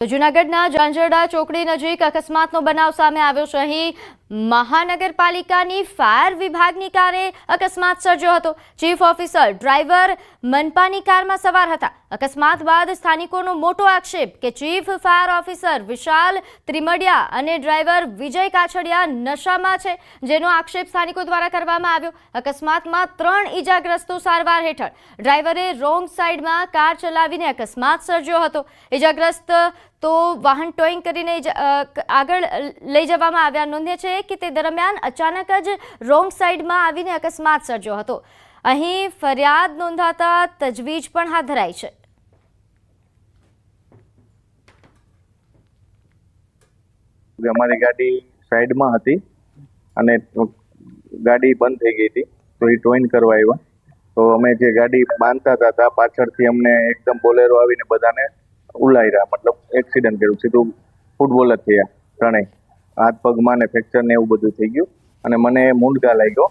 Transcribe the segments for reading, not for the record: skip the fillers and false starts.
તો જૂનાગઢના ઝાંઝરડા ચોકડી નજીક અકસ્માતનો બનાવ સામે આવ્યો છે। અહીં મહાનગરપાલિકાની ફાયર વિભાગની કારે અકસ્માત સર્જ્યો હતો। ચીફ ઓફિસર ડ્રાઈવર મનપાની કારમાં સવાર હતા। અકસ્માત બાદ સ્થાનિકોનો મોટો આક્ષેપ કે ચીફ ફાયર ઓફિસર વિશાલ ત્રિમડિયા અને ડ્રાઈવર વિજય કાછડિયા નશામાં છે, જેનો આક્ષેપ સ્થાનિકો દ્વારા કરવામાં આવ્યો। અકસ્માતમાં 3 ઈજાગ્રસ્તો સારવાર હેઠળ। ડ્રાઈવરે રોંગ સાઈડમાં કાર ચલાવીને અકસ્માત સર્જ્યો હતો। ઈજાગ્રસ્ત તો વાહન ટોઈંગ કરીને આગળ લઈ જવામાં આવ્યા। નોંધ્ય છે કે તે દરમિયાન અચાનક જ રોંગ સાઈડમાં આવીને અકસ્માત સર્જ્યો હતો। અહીં ફરિયાદ નોંધાતા તજવીજ પણ હાથ ધરાઈ છે। અમારી ગાડી સાઈડમાં હતી અને ગાડી બંધ થઈ ગઈ હતી, તો એ ટોઈન કરવા આવ્યા। તો અમે જે ગાડી બાંધતા હતા પાછળથી અમને એકદમ બોલેરો આવીને બધાને ઉલાયરા, મતલબ એક્સિડન્ટ કર્યું, સીધું ફૂટબોલ જ થયા ત્રણેય, હાથ પગમાં ને ફ્રેક્ચર ને એવું બધું થઈ ગયું અને મને મૂંઢા લાગ્યો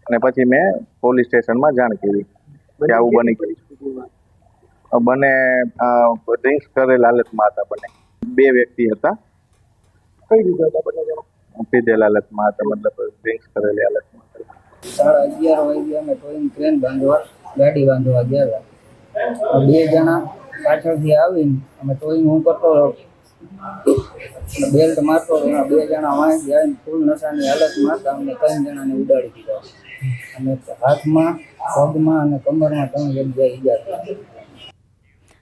અને પછી મેં પોલીસ સ્ટેશનમાં જાણ કરી કે આવું બની ગયું। બંને ડ્રિંક્સ કરેલ હાલતમાં હતા। બંને 2 વ્યક્તિ હતા। કઈ રીતે હતા? પીધેલ હાલતમાં હતા, મતલબ ડ્રિંક્સ કરેલી હાલતમાં હતા। 11:30 વાગે અમે ટોઈંગ ક્રેન બાંધવા ગાડી બાંધવા ગયા હતા। 2 જણા પાછળથી આવીને અમે ટોઈંગ હું કરતો બેલ્ટ મારતો, 2 જણા વાંચ જાય ફૂલ નશાની હાલતમાં હતા। અમને 3 જણાને ઉડાડી દીધા અને હાથમાં, પગમાં અને કમરમાં 3 જગ્યાએ ઈજા થઈ।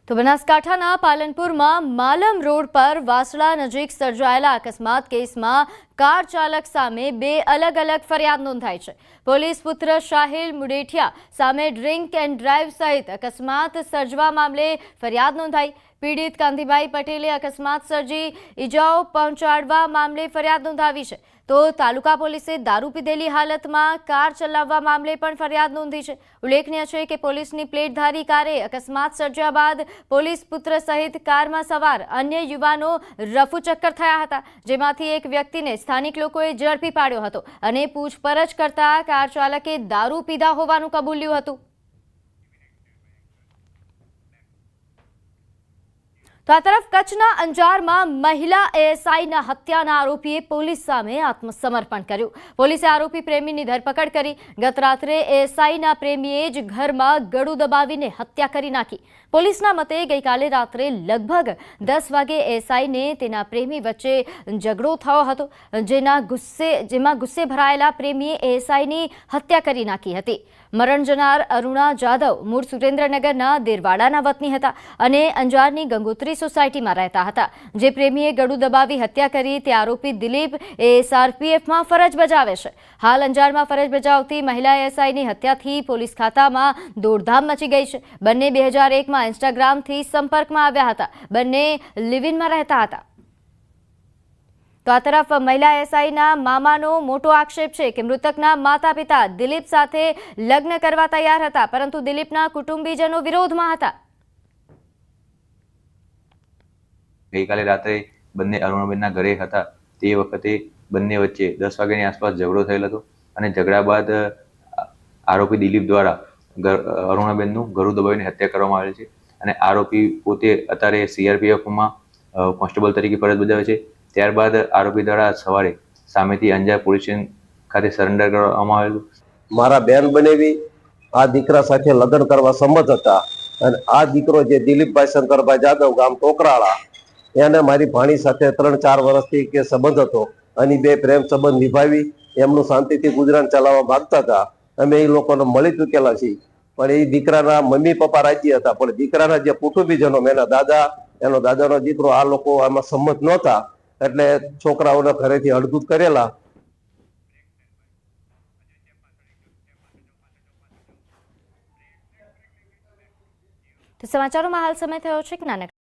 તો બનાસકાંઠાના પાલનપુરમાં માલમ રોડ પર વાસળા નજીક સર્જાયેલા અકસ્માત કેસમાં કાર ચાલક સામે 2 અલગ અલગ ફરિયાદ નોંધાઈ છે। પોલીસ પુત્ર શાહિલ મુડેઠિયા સામે ડ્રિંક એન્ડ ડ્રાઈવ સહિત અકસ્માત સર્જવા મામલે ફરિયાદ નોંધાઈ। પીડિત કાંતિભાઈ પટેલે અકસ્માત સર્જી ઈજાઓ પહોંચાડવા મામલે ફરિયાદ નોંધાવી છે। તો તાલુકા પોલીસે દારૂ પીધેલી હાલતમાં કાર ચલાવવા મામલે પણ ફરિયાદ નોંધી છે। ઉલ્લેખનીય છે કે પોલીસની પ્લેટધારી કારે અકસ્માત સર્જ્યા બાદ પોલીસ પુત્ર સહિત કારમાં સવાર અન્ય યુવાનો રફુચક્કર થયા હતા, જેમાંથી એક વ્યક્તિને સ્થાનિક લોકોએ ઝડપી પાડ્યો હતો અને પૂછપરછ કરતા કાર ચાલકે દારૂ પીધા હોવાનું કબૂલ્યું હતું। તો આ તરફ કચ્છના અંજારમાં મહિલા એએસઆઈના હત્યાના આરોપીએ પોલીસ સામે આત્મસમર્પણ કર્યું। પોલીસે આરોપી પ્રેમીની ધરપકડ કરી। ગત રાત્રે એએસઆઈના પ્રેમીએ જ ઘરમાં ગળું દબાવીને હત્યા કરી નાખી। પોલીસના મતે ગઈકાલે રાત્રે લગભગ 10 વાગે એએસઆઈને તેના પ્રેમી વચ્ચે ઝઘડો થયો હતો, જેમાં ગુસ્સે ભરાયેલા પ્રેમીએ એએસઆઈની હત્યા કરી નાખી હતી। મરણ જનાર અરુણા જાદવ મૂળ સુરેન્દ્રનગરના દેરવાડાના વતની હતા અને અંજારની ગંગોત્રી સોસાયટીમાં રહેતા હતા। જે પ્રેમીએ ગળું દબાવી હત્યા કરી તે આરોપી દિલીપ એસઆરપીએફમાં ફરજ બજાવે છે। હાલ અંજારમાં ફરજ બજાવતી મહિલા એએસઆઈની હત્યાથી પોલીસ ખાતામાં દોડધામ મચી ગઈ છે। બંને 2001માં ઇન્સ્ટાગ્રામથી સંપર્કમાં આવ્યા હતા। બંને લિવ ઇનમાં રહેતા હતા। તો આ તરફ મહિલા એએસઆઈના મામાનો મોટો આક્ષેપ છે કે મૃતકના માતા પિતા દિલીપ સાથે લગ્ન કરવા તૈયાર હતા, પરંતુ દિલીપના કુટુંબીજનો વિરોધમાં હતા। ગઈકાલે રાત્રે બંને અરુણાબેનના ઘરે હતા, તે વખતે બંને વચ્ચે 10 વાગ્યાની આસપાસ ઝઘડો થયેલ હતો અને ઝઘડા બાદ આરોપી દિલીપ દ્વારા અરુણાબેનનું ગળું દબાવીને હત્યા કરવામાં આવેલ છે અને આરોપી પોતે અત્યારે સીઆરપીએફમાં કોન્સ્ટેબલ તરીકે ફરજ બજાવે છે। ત્યારબાદ આરોપી દ્વારા સવારે સામેથી અંજાર પોલીસ સ્ટેશન ખાતે સરેન્ડર કરવામાં આવેલું। મારા બેન બનેવી આ દીકરા સાથે લગ્ન કરવા સંમત હતા અને આ દીકરો જે દિલીપભાઈ શંકરભાઈ જાદવ ગામ ટોકરાળા, એને મારી ભાણી સાથે 3-4 વર્ષથી કે સંબંધ હતો અને 2 પ્રેમ સંબંધ નિભાવી એમનું શાંતિથી ગુજરાન ચલાવવા માંગતા હતા। અમે એ લોકોને મળી ચૂકેલા છીએ, પણ એ દીકરાના મમ્મી પપ્પા રાજી હતા, પણ દીકરાના જે કુટુંબીજનો, એના દાદા, એનો દાદાનો દીકરો, આ લોકો આમાં સંમત નહોતા, એટલે છોકરાઓના ઘરેથી અડધૂત કરેલા। તો સમાચારોમાં હાલ સમય થયો છે કે નાનક